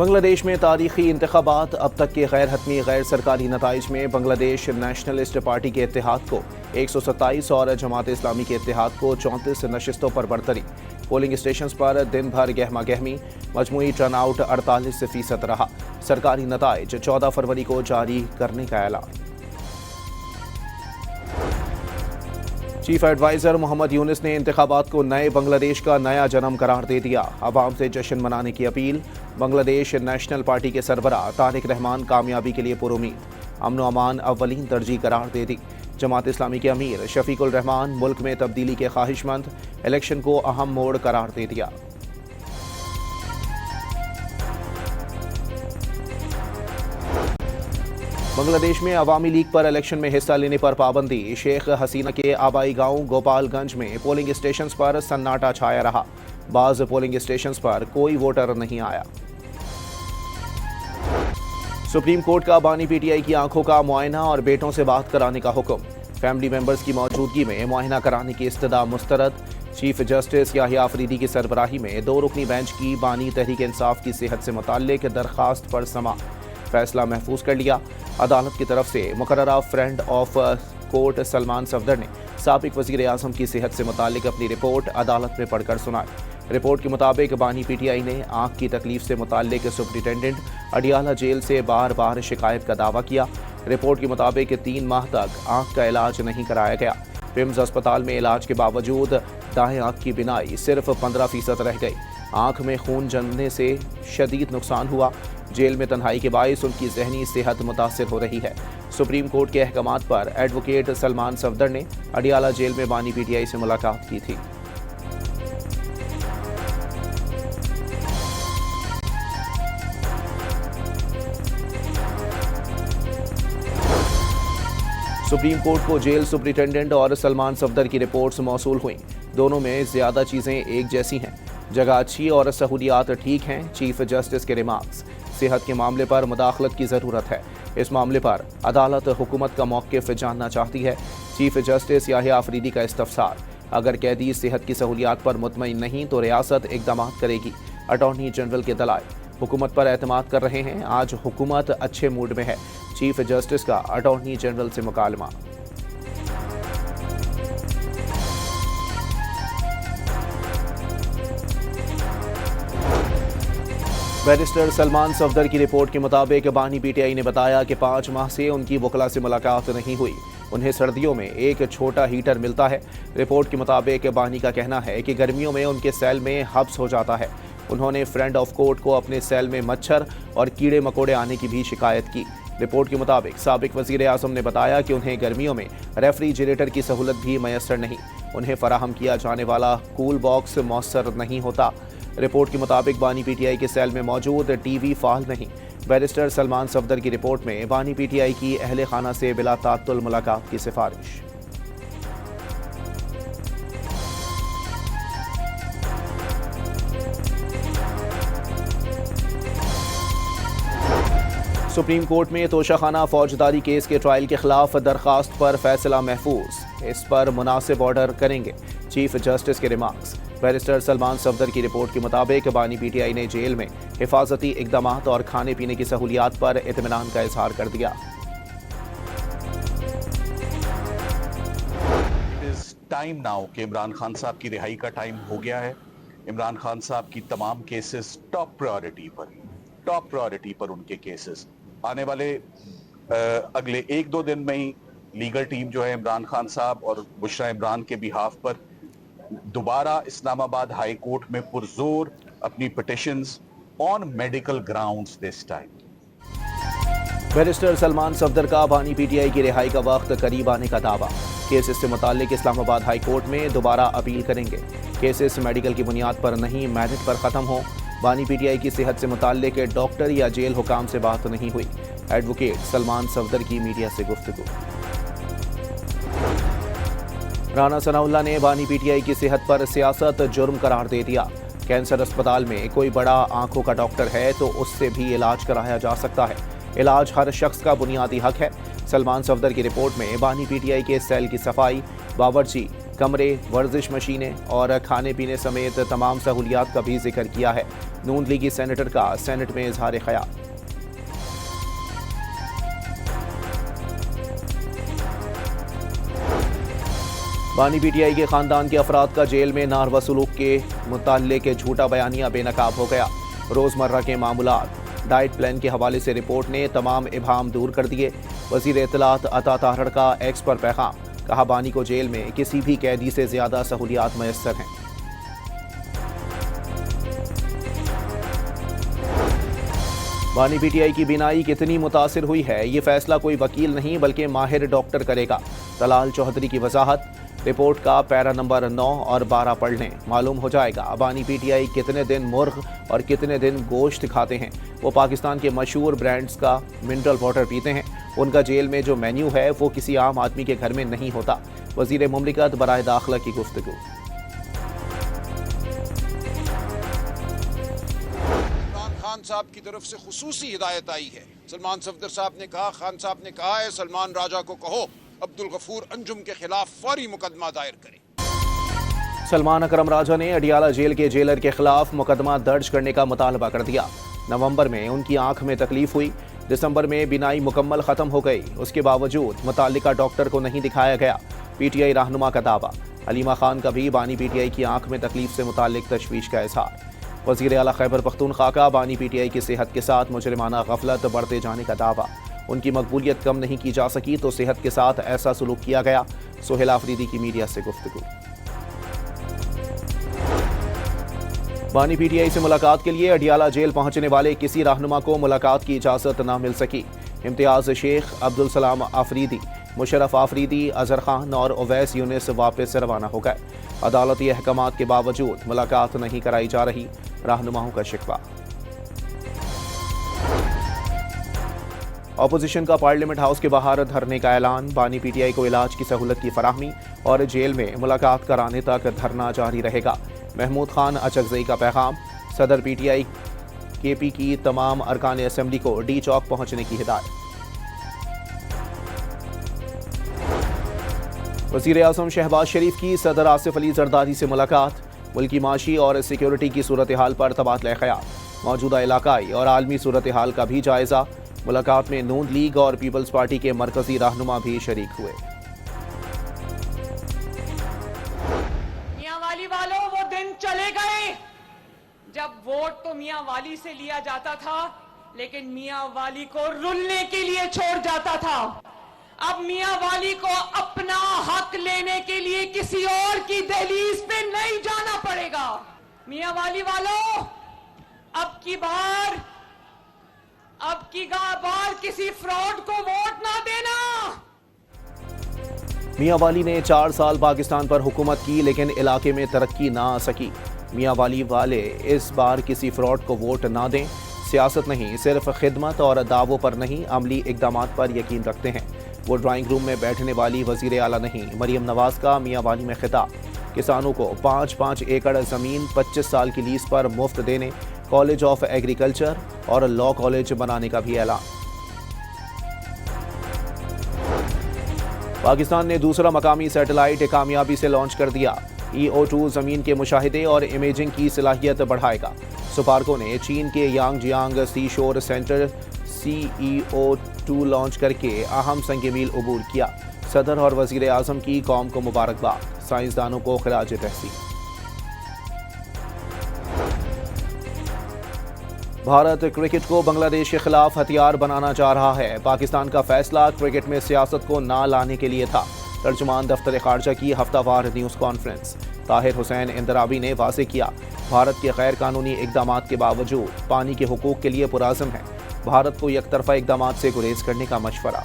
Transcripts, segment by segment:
बांग्लादेश में तारीखी इंतखाबात। अब तक के गैर हतमी गैर सरकारी नताइज में बांग्लादेश नेशनलिस्ट पार्टी के इत्तेहाद को 127 और जमात इस्लामी के इत्तेहाद को 34 नशिस्तों पर बरतरी। पोलिंग स्टेशन पर दिन भर गहमा गहमी। मजमूई टर्नआउट 48% रहा। सरकारी नताइज 14 फरवरी को जारी करने का ऐलान। चीफ एडवाइजर मोहम्मद यूनिस ने इंतखाबात को नए बांग्लादेश का नया जन्म करार दे दिया। अवाम से जश्न मनाने की अपील। बांग्लादेश नेशनल पार्टी के सरबराह तारिक रहमान कामयाबी के लिए पुरुमीद। अमन अमान अव्वलीन तरजीह करार दे दी। जमात इस्लामी के अमीर शफीकुल रहमान मुल्क में तब्दीली के ख्वाहिशमंद। इलेक्शन को अहम मोड़ करार दे दिया। बांग्लादेश में अवामी लीग पर इलेक्शन में हिस्सा लेने पर पाबंदी। शेख हसीना के आबाई गांव गोपालगंज में पोलिंग स्टेशन पर सन्नाटा छाया रहा। बाज़ पोलिंग स्टेशन पर कोई वोटर नहीं आया। सुप्रीम कोर्ट का बानी पीटीआई की आंखों का मुआयना और बेटों से बात कराने का हुक्म। फैमिली मेंबर्स की मौजूदगी में मुआयना कराने की इस्तदा मुस्तरद। चीफ जस्टिस याहिया अफरीदी की सरबराही में 2 रुकनी बेंच की बानी तहरीक इंसाफ की सेहत से मुताल्लिक दरखास्त पर समा। फैसला महफूज कर लिया। अदालत की तरफ से मुकर्ररा friend of court Salman Safdar ने साबिक वज़ीर आज़म की सेहत से मुताल्लिक अपनी रिपोर्ट अदालत में पढ़कर सुनाई। रिपोर्ट के मुताबिक बानी पीटीआई ने आंख की तकलीफ से मुताल्लिक सुप्रिटेंडेंट अडियाला जेल से बार बार शिकायत का दावा किया। रिपोर्ट के मुताबिक 3 माह तक आंख का इलाज नहीं कराया गया। पिम्स अस्पताल में इलाज के बावजूद दाएं आंख की बिनाई सिर्फ 15% रह गई। आंख में खून जमने से शदीद नुकसान हुआ। जेल में तन्हाई के बायस उनकी जहनी सेहत मुतासिर हो रही है। सुप्रीम कोर्ट के अहकामात पर एडवोकेट सलमान सफदर ने अडियाला जेल में बानी पीटीआई से मुलाकात की थी। सुप्रीम कोर्ट को जेल सुप्रिटेंडेंट और सलमान सफदर की रिपोर्ट्स मौसूल हुई। दोनों में ज्यादा चीजें एक जैसी हैं। जगह अच्छी और सहूलियात ठीक हैं। चीफ जस्टिस के रिमार्क्स। सेहत के मामले पर मुदाखलत की ज़रूरत है। इस मामले पर अदालत हुकूमत का मौक़िफ़ जानना चाहती है। चीफ जस्टिस याहिया अफरीदी का इस्तफसार। अगर कैदी सेहत की सहूलियात पर मुतमईन नहीं तो रियासत इक़दाम करेगी। अटॉर्नी जनरल के दलाइल। हुकूमत पर एतमाद कर रहे हैं। आज हुकूमत अच्छे मूड में है। चीफ जस्टिस का अटॉर्नी जनरल से मुकालमा। बैरिस्टर सलमान सफदर की रिपोर्ट के मुताबिक बानी पीटीआई ने बताया कि 5 माह से उनकी वकला से मुलाकात नहीं हुई। उन्हें सर्दियों में एक छोटा हीटर मिलता है। रिपोर्ट के मुताबिक बानी का कहना है कि गर्मियों में उनके सेल में हब्स हो जाता है। उन्होंने फ्रेंड ऑफ कोर्ट को अपने सेल में मच्छर और कीड़े मकोड़े आने की भी शिकायत की। रिपोर्ट के मुताबिक साबिक वज़ीर आज़म ने बताया कि उन्हें गर्मियों में रेफ्रिजरेटर की सहूलत भी मैसर नहीं। उन्हें फराहम किया जाने वाला कूल बॉक्स मौसर नहीं होता। रिपोर्ट के मुताबिक बानी पीटीआई के सेल में मौजूद टीवी फाल नहीं। बैरिस्टर सलमान सफदर की रिपोर्ट में बानी पीटीआई की अहले खाना से बिला तात्तुल मुलाकात की सिफारिश। सुप्रीम कोर्ट में तोशाखाना फौजदारी केस के ट्रायल के खिलाफ दरखास्त पर फैसला महफूज। इस पर मुनासिब ऑर्डर करेंगे। चीफ जस्टिस के रिमार्क्स। बैरिस्टर सलमान सफदर की रिपोर्ट के मुताबिक बानी पीटीआई ने जेल में हिफाजती इक़दामात और खाने पीने की सहूलियात पर इत्मीनान का इजहार कर दिया। टाइम नाउ कि इमरान खान साहब की रिहाई का टाइम हो गया है। इमरान खान साहब की तमाम केसेस टॉप प्रायोरिटी पर उनके केसेस आने वाले अगले 1-2 दिन में ही लीगल टीम जो है इमरान खान साहब और बुशरा इमरान के बिहाफ पर दोबारा इस्लामाबाद हाई कोर्ट में पुरजोर अपनी petitions on medical grounds this time. Barrister Salman Safdar का बानी पीटीआई की रिहाई का वक्त करीब आने का दावा। केसेस से मुताल्लिक इस्लामाबाद हाई कोर्ट में दोबारा अपील करेंगे। केसेस मेडिकल की बुनियाद पर नहीं मेरिट पर ख़त्म हो। बानी पीटीआई की सेहत से मुताल्लिक डॉक्टर या जेल हुकाम से बात नहीं हुई। एडवोकेट सलमान सफदर की मीडिया से गुफ्तगू। राना सनाउल्लाह ने बानी पीटीआई की सेहत पर सियासत जुर्म करार दे दिया। कैंसर अस्पताल में कोई बड़ा आंखों का डॉक्टर है तो उससे भी इलाज कराया जा सकता है। इलाज हर शख्स का बुनियादी हक है। सलमान सफदर की रिपोर्ट में बानी पीटीआई के सेल की सफाई, बावर्ची कमरे, वर्जिश मशीनें और खाने पीने समेत तमाम सहूलियात का भी जिक्र किया है। नून लीगी सेनेटर का सेनेट में इजहार ख्याल। बानी पीटीआई के खानदान के अफराद का जेल में नारवा सलूक के मुताल्लिक झूठा बयानिया बेनकाब हो गया। रोजमर्रा के मामूलात, डाइट प्लान के हवाले से रिपोर्ट ने तमाम इबाम दूर कर दिए। वजीर इत्तलात अता ताहर का एक्स पर पैगाम, कहा बानी को जेल में किसी भी कैदी से ज्यादा सहूलियात मैसर हैं। बानी पीटीआई की बीनाई कितनी मुतासिर हुई है, ये फैसला कोई वकील नहीं बल्कि माहिर डॉक्टर करेगा। तलाल चौधरी की वजाहत, रिपोर्ट का पैरा नंबर 9 और 12 पढ़ लें, मालूम हो जाएगा बानी पीटीआई कितने दिन मुर्ग और कितने दिन गोश्त खाते हैं। वो पाकिस्तान के मशहूर ब्रांड्स का मिनरल वाटर पीते हैं। उनका जेल में जो मेन्यू है वो किसी आम आदमी के घर में नहीं होता। वजीर मुमलिकत बराए दाखिला की गुफ्तगू। खान साहब की तरफ से खुसूसी हिदायत आई है। सलमान सफदर साहब ने कहा, खान साहब ने कहा है सलमान राजा को कहो अब्दुल गफूर अंजुम के खिलाफ फौरी मुकदमा दायर करें। सलमान अकरम राजा ने अडियाला जेल के जेलर के खिलाफ मुकदमा दर्ज करने का मुतालबा कर दिया। नवंबर में उनकी आंख में तकलीफ हुई, दिसंबर में बीनाई मुकम्मल खत्म हो गई। उसके बावजूद मुताल्लिका डॉक्टर को नहीं दिखाया गया। पीटीआई रहनुमा का दावा, हलीमा खान का भी बानी पीटीआई की आंख में तकलीफ से मुताल्लिक तशवीश का इजहार। वज़ीर आला खैबर पख्तूनख्वा का बानी पीटीआई की सेहत के साथ मुजरिमाना गफलत बढ़ते जाने का दावा। उनकी मकबूलियत कम नहीं की जा सकी तो सेहत के साथ ऐसा सलूक किया गया। सोहेल आफरीदी की मीडिया से गुफ्तगू। बानी पीटीआई से मुलाकात के लिए अडियाला जेल पहुंचने वाले किसी रहनुमा को मुलाकात की इजाजत न मिल सकी। इम्तियाज शेख, अब्दुल सलाम आफरीदी, मुशर्रफ आफरीदी, अजहर खान और उवैस यूनिस वापस रवाना हो गए। अदालती अहकामात के बावजूद मुलाकात नहीं कराई जा रही, रहनुमाओं का शिकवा। ऑपोजिशन का पार्लियामेंट हाउस के बाहर धरने का ऐलान, बानी पीटीआई को इलाज की सहूलत की फराहमी और जेल में मुलाकात कराने तक धरना जारी रहेगा। महमूद खान अचकजई का पैगाम, सदर पीटीआई केपी की तमाम अरकान असेंबली को डी चौक पहुंचने की हिदायत। वज़ीर आज़म शहबाज शरीफ की सदर आसिफ अली जरदारी से मुलाकात, मुल्की माशी और सिक्योरिटी की सूरत हाल पर तबादला ख्याल, मौजूदा इलाकाई और आलमी सूरत हाल का भी जायजा। मुलाकात में नून लीग और पीपल्स पार्टी के मरकजी रहनुमा भी शरीक हुए। मियां वाली वालों, वो दिन चले गए जब वोट तो मियां वाली से लिया जाता था लेकिन मियां वाली को रुलने के लिए छोड़ जाता था। अब मियां वाली को अपना हक लेने के लिए किसी और की दहलीज पे नहीं जाना पड़ेगा। मियां वाली वालों, अब की बार किसी फ्रॉड को वोट ना देना। मियां वाली ने 4 साल पाकिस्तान पर हुकूमत की लेकिन इलाके में तरक्की ना आ सकी। मियां वाली वाले इस बार किसी फ्रॉड को वोट ना दें। सियासत नहीं, सिर्फ खिदमत और दावों पर नहीं, अमली इकदामात पर यकीन रखते हैं। वो ड्राइंग रूम में बैठने वाली वजीर आला नहीं। मरियम नवाज का मियां वाली में खिताब, किसानों को 5-5 एकड़ जमीन 25 साल की लीज पर मुफ्त देने, कॉलेज ऑफ एग्रीकल्चर और लॉ कॉलेज बनाने का भी ऐलान। पाकिस्तान ने दूसरा मकामी सैटेलाइट कामयाबी से लॉन्च कर दिया। EO2 जमीन के मुशाहिदे और इमेजिंग की सलाहियत बढ़ाएगा। सुपार्को ने चीन के यांगजियांग सी शोर सेंटर CEO2 लॉन्च करके अहम संग मील अबूर किया। सदर और वजीर आजम की कौम को मुबारकबाद, साइंसदानों को खिराज तहसीन। भारत क्रिकेट को बांग्लादेश के खिलाफ हथियार बनाना चाह रहा है। पाकिस्तान का फैसला क्रिकेट में सियासत को ना लाने के लिए था। तर्जुमान दफ्तर खारजा की हफ्तावार न्यूज़ कॉन्फ्रेंस, ताहिर हुसैन इंदराबी ने वाज़ेह किया, भारत के गैर कानूनी इकदामात के बावजूद पानी के हुकूक के लिए पुराज़म है। भारत को एकतरफा इकदामात से गुरेज करने का मशवरा।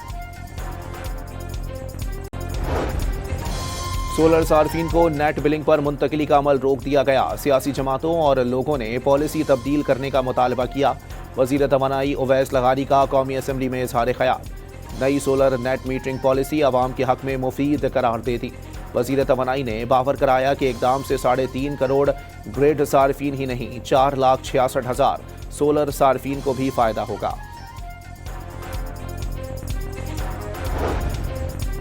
सोलर सार्फिन को नेट बिलिंग पर मुंतकिली का अमल रोक दिया गया। सियासी जमातों और लोगों ने पॉलिसी तब्दील करने का मुतालबा किया। वज़ीर तवानाई उवैस लगारी का कौमी असम्बली में इजहार ख्याल, नई सोलर नेट मीटरिंग पॉलिसी अवाम के हक में मुफीद करार दे दी। वज़ीर तवानाई ने बावर कराया कि इकदाम से 3.5 करोड़ ग्रिड सार्फिन ही नहीं, 4,66,000 सोलर सार्फिन को भी फ़ायदा होगा।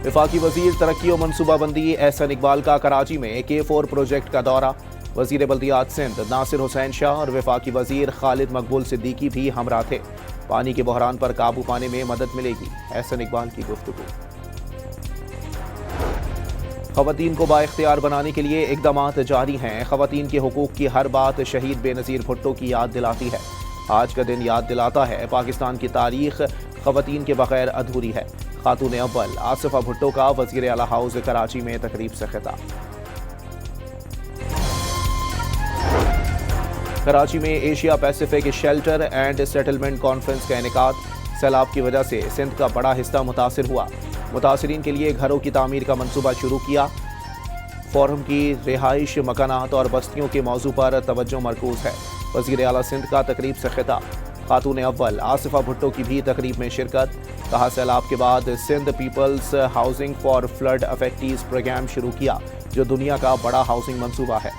वफाकी वजीर तरक्की और मनसूबाबंदी एहसन इकबाल का कराची में K4 प्रोजेक्ट का दौरा। वजीर बल्दियात सिंध नासिर हुसैन शाह और वफाकी वजीर खालिद मकबूल सिद्दीकी भी हमरा थे। पानी के बहरान पर काबू पाने में मदद मिलेगी, एहसन इकबाल की गुफ्तगू। खवातीन को बाइख्तियार बनाने के लिए इकदामात जारी हैं। खवातीन के हुकूक की हर बात शहीद बेनज़ीर भुट्टो की याद दिलाती है। आज का दिन याद दिलाता है पाकिस्तान की तारीख खवातीन के बगैर अधूरी है। खातून अव्वल आसिफा भुट्टो का वज़ीर आला हाउस कराची में तकरीब से खिताब। कराची में Asia Pacific shelter and settlement conference का इनेकाद। सैलाब की वजह से सिंध का बड़ा हिस्सा मुतासिर हुआ। मुतासिरीन के लिए घरों की तामीर का मंसूबा शुरू किया। फोरम की रिहाइश, मकानात और बस्तियों के मौजू पर तवज्जो मरकूज है। वज़ीर आला सिंध का तकरीब से खिताब। खातून अव्वल आसिफा भुट्टो की भी तकरीब में शिरकत। कहा, सैलाब के बाद Sindh People's Housing for Flood Affectees Programme शुरू किया, जो दुनिया का बड़ा हाउसिंग मंसूबा है।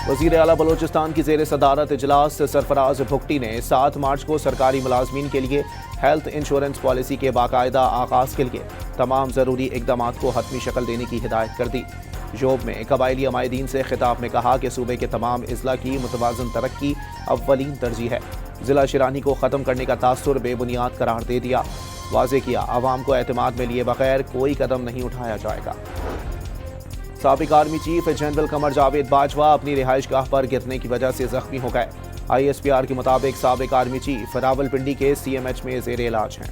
वज़ीर आला बलोचिस्तान की ज़ेर सदारत इजलास सरफराज भुगटी ने 7 मार्च को सरकारी मुलाजमीन के लिए हेल्थ इंश्योरेंस पॉलिसी के बाकायदा आगाज़ के लिए तमाम ज़रूरी इक़दामात को हतमी शक्ल देने की हिदायत कर दी। जोब में कबायली अमायदीन से खिताब में कहा कि सूबे के तमाम अज़ला की मुतवाज़न तरक्की अव्वलीन तरजीह है। ज़िला शिरानी को ख़त्म करने का तासुर बेबुनियाद करार दे दिया। वाज़े किया, आवाम को एतमाद में लिए बगैर कोई कदम नहीं उठाया जाएगा। साबिक army chief general Qamar Javed Bajwa अपनी रिहाइश गाह पर गिरने की वजह से जख्मी हो गए। ISPR के मुताबिक साबिक आर्मी चीफ रावलपिंडी के CMH में ज़ेर इलाज हैं।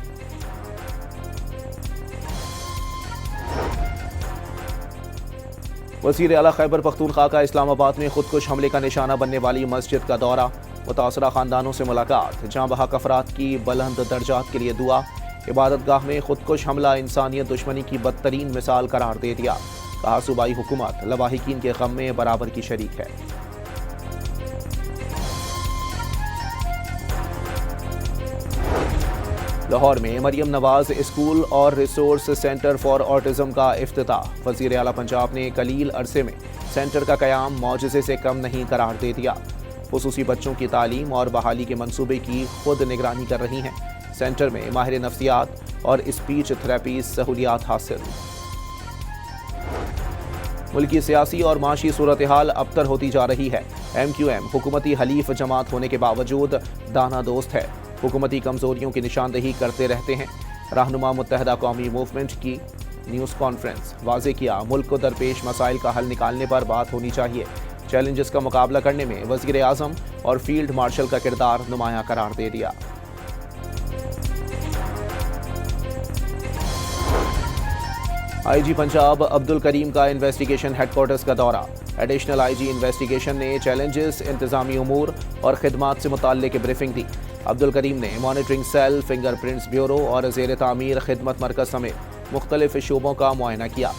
वज़ीर आला खैबर पख्तूनख्वा का इस्लामाबाद में खुदकुश हमले का निशाना बनने वाली मस्जिद का दौरा। मुतासरा खानदानों से मुलाकात। जाँ बहक अफराद की बुलंद दर्जात के लिए दुआ। इबादत गाह में खुदकुश हमला इंसानियत दुश्मनी की बदतरीन मिसाल करार दे दिया। कहा, सूबाई हुकूमत लवाहिकीन के गम में बराबर की शरीक है। लाहौर में मरियम नवाज स्कूल और रिसोर्स सेंटर फॉर ऑटिज्म का इफ्तिताह। वज़ीर आला पंजाब ने कलील अरसे में सेंटर का क़याम मौजज़े से कम नहीं करार दे दिया। खुसूसी बच्चों की तालीम और बहाली के मंसूबे की खुद निगरानी कर रही हैं। सेंटर में माहिर नफ्सियात और स्पीच थेरेपी सहूलियात हासिल। मुल्की सियासी और माशी सूरत हाल अबतर होती जा रही है। MQM हुकूमती हलीफ जमात होने के बावजूद दाना दोस्त है। हुकूमती कमजोरियों की निशानदेही करते रहते हैं। रहनुमा मुत्तहदा कौमी मूवमेंट की न्यूज़ कॉन्फ्रेंस। वाज़े किया, मुल्क को दरपेश मसाइल का हल निकालने पर बात होनी चाहिए। चैलेंजेस का मुकाबला करने में वज़ीर आज़म और फील्ड मार्शल का किरदार नुमाया करार दे दिया। IG पंजाब अब्दुल करीम का इन्वेस्टिगेशन हेडक्वार्टर्स का दौरा। एडिशनल IG इन्वेस्टिगेशन ने चैलेंजेस, इंतजामी उमूर और खिदमात से मुताल्लिक ब्रीफिंग दी। अब्दुल करीम ने मॉनिटरिंग सेल, फिंगरप्रिंट्स ब्यूरो और ज़ेर तामीर खिदमत मरकज़ समेत मुख्तलिफ शोबों का मुआयना किया।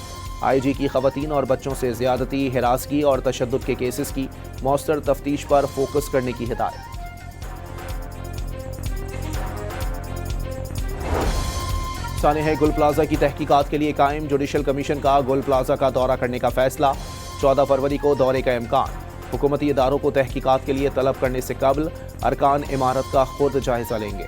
IG की ख़वातीन और बच्चों से ज़्यादती, हिरासगी और तशद्दुद के केसेस की मौसर तफ्तीश पर फोकस करने की हिदायत। सानेह गुल प्लाजा की तहकीकात के लिए कायम जुडिशल कमीशन का गुल प्लाजा का दौरा करने का फैसला। 14 फरवरी को दौरे का इम्कान। हुकूमती इदारों को तहकीकात के लिए तलब करने से कबल अरकान इमारत का खुद जायजा लेंगे।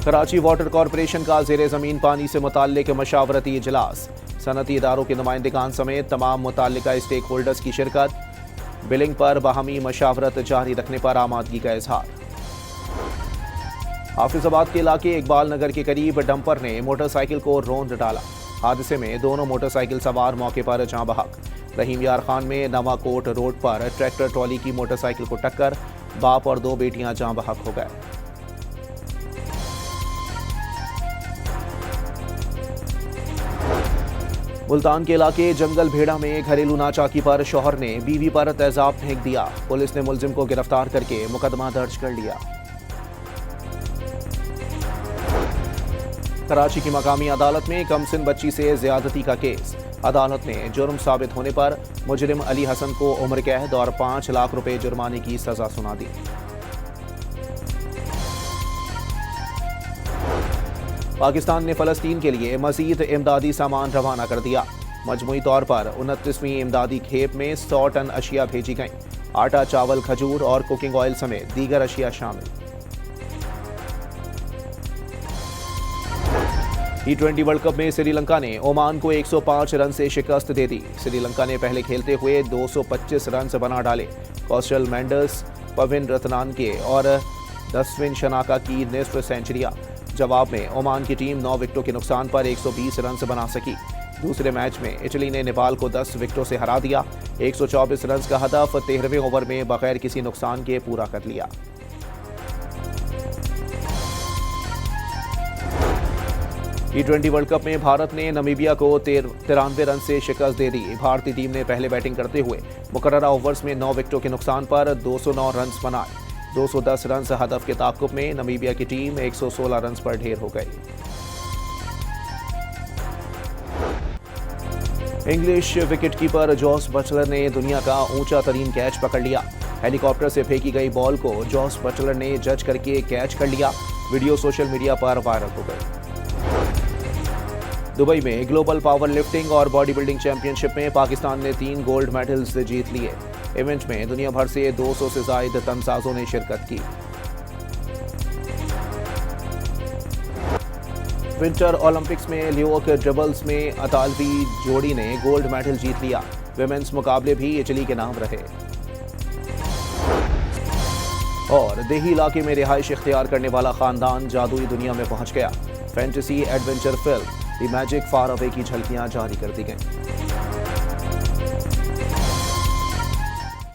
कराची वाटर कॉरपोरेशन का ज़ेर ज़मीन पानी से मुताल्लिक मशावरती इजलास। सनती इदारों के नुमाइंदगान समेत तमाम मुताल्लिका स्टेक होल्डर्स की शिरकत। बिलिंग पर बाहमी मशावरत जारी रखने पर आमादगी का इजहार। हाफिजाबाद के इलाके इकबाल नगर के करीब डंपर ने मोटरसाइकिल को रौंद डाला। हादसे में दोनों मोटरसाइकिल सवार मौके पर जाँ बहक। रहीम यार खान में नवाकोट रोड पर ट्रैक्टर ट्रॉली की मोटरसाइकिल को टक्कर। बाप और 2 बेटियां जाँ बहक हो गए। मुल्तान के इलाके जंगल भेड़ा में घरेलू नाचाकी पर शौहर ने बीवी पर तेजाब फेंक दिया। पुलिस ने मुलजिम को गिरफ्तार करके मुकदमा दर्ज कर लिया। कराची की मकामी अदालत में कमसिन बच्ची से ज्यादती का केस। अदालत ने जुर्म साबित होने पर मुजरिम अली हसन को उम्र कैद और 5 लाख रुपए जुर्माने की सजा सुना दी। पाकिस्तान ने फ़लस्तीन के लिए मज़ीद इमदादी सामान रवाना कर दिया। मजमूई तौर पर 29वीं इमदादी खेप में 100 टन अशिया भेजी गईं। आटा, चावल, खजूर और कुकिंग ऑयल समेत दीगर अशिया शामिल। T20 वर्ल्ड कप में श्रीलंका ने ओमान को 105 रन से शिकस्त दे दी। श्रीलंका ने पहले खेलते हुए 225 रन बना डाले। कौशल मेंडस, पविन रत्नानके और दसविन शनाका की निस्फ सेंचुरियां। जवाब में ओमान की टीम 9 विकेटों के नुकसान पर 120 रन बना सकी। दूसरे मैच में इटली ने नेपाल को 10 विकेटों से हरा दिया। 124 रन का हदफ 13वें ओवर में बगैर किसी नुकसान के पूरा कर लिया। T20 वर्ल्ड कप में भारत ने नामीबिया को 93 रन से शिकस्त दे दी। भारतीय टीम ने पहले बैटिंग करते हुए मुकर्ररा ओवर्स में 9 विकेटों के नुकसान पर 209 रन बनाए। 210 रन हदफ के ताक़ुब में नामीबिया की टीम 116 रन पर ढेर हो गई। इंग्लिश विकेटकीपर जॉस बटलर ने दुनिया का ऊंचा तरीन कैच पकड़ लिया। हेलीकॉप्टर से फेंकी गई बॉल को जॉस बटलर ने जज करके कैच कर लिया। वीडियो सोशल मीडिया पर वायरल हो गई। दुबई में ग्लोबल पावर लिफ्टिंग और बॉडी बिल्डिंग चैंपियनशिप में पाकिस्तान ने 3 गोल्ड मेडल्स जीत लिए। इवेंट में दुनिया भर से 200 से ज्यादा तनसाजों ने शिरकत की। विंटर ओलंपिक्स में ल्यूक डबल्स में अतालवी जोड़ी ने गोल्ड मेडल जीत लिया। विमेंस मुकाबले भी इटली के नाम रहे। और देही इलाके में रिहाइश इख्तियार करने वाला खानदान जादुई दुनिया में पहुंच गया। Fantasy adventure film the magic far away की झलकियां जारी कर दी गईं।